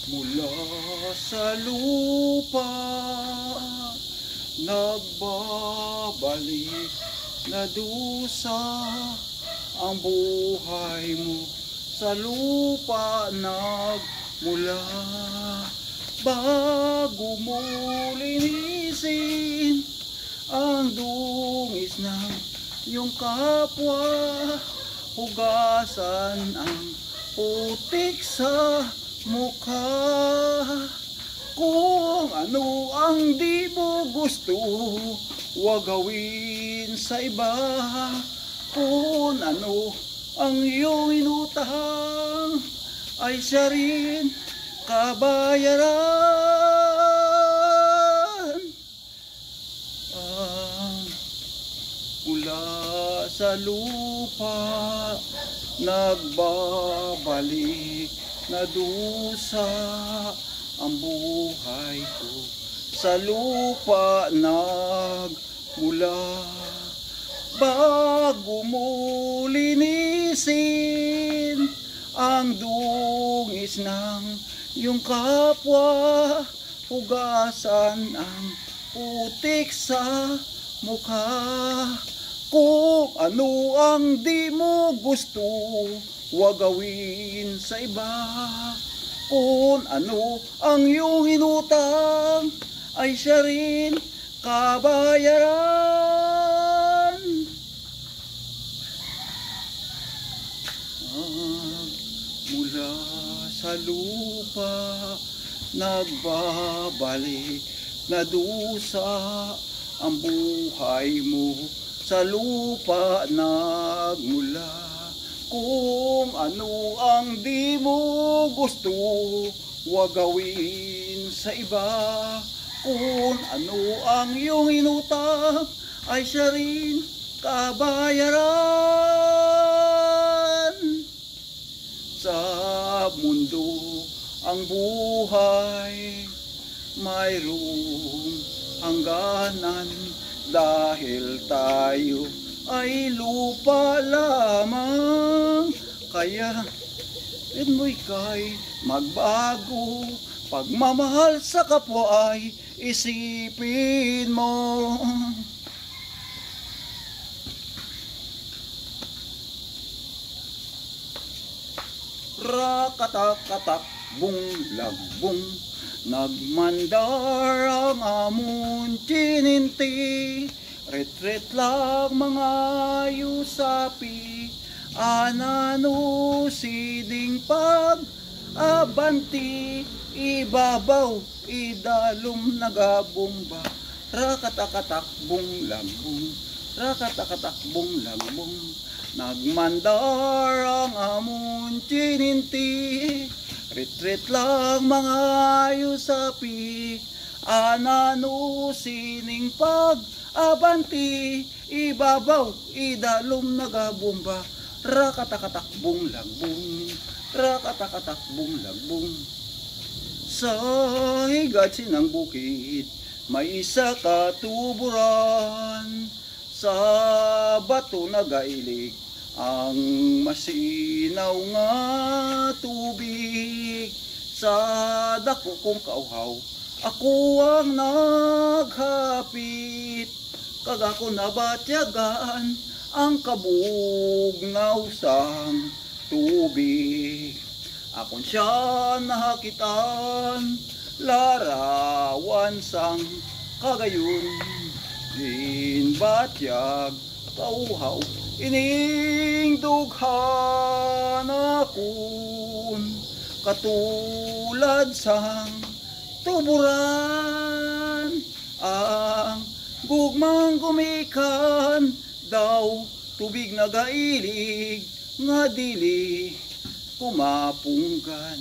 Mula sa lupa nagbabalik na dusa ang buhay mo. Sa lupa nagmula bago mo linisin ang dungis ng iyong kapwa. Hugasan ang putik sa mukha. Kung ano ang di mo gusto, huwag gawin sa iba. Kung ano ang iyong inutang, ay siya rin kabayaran. Mula sa lupa nagbabalik na dusa ang buhay ko. Sa lupa nagmula bago mo linisin ang dungis ng iyong kapwa. Hugasan ang putik sa mukha. Kung ano ang di mo gusto, huwag gawin sa iba. Kung ano ang iyong inutang, ay siya rin kabayaran. Mula sa lupa nagbabalik na dusa ang buhay mo. Sa lupa nagmula. Kung ano ang di mo gusto, huwag gawin sa iba. Kung ano ang iyong inutang, ay siya rin kabayaran. Sa mundo ang buhay mayroong hangganan, dahil tayo ay lupa lamang. Kaya rin mo'y kay magbago. Pagmamahal sa kapwa ay isipin mo. Rakatak-katak, bung-lagbung, nagmandar ang amon tininti. Retret lang mga yusapi, anano siding pag-abanti. Ibabaw, idalom nagabomba. Rakatakatak, bung-lagbung, rakatakatak, bung-lagbung, nagmandar ang amon tininti. Retreat lang mga yusapi, anano sining pag-abanti. Ibabaw, idalom nagabomba. Rakatakatakbong lagbong, rakatakatakbong lagbong. Sa higatsin ng bukid may isa katuburan. Sa bato nagailig ang masinaw nga tubig. Sa dako kong kauhaw, ako ang naghapit. Kag ako nabatyagan ang kabugnaw sang tubig. Akon siya nahakitan, larawan sang kagayon. Din batyag kauhaw, ining dughan akon. Katulad sang tuburan, ang gugmang gumikan daw, tubig nagailig nga dili kumapunggan.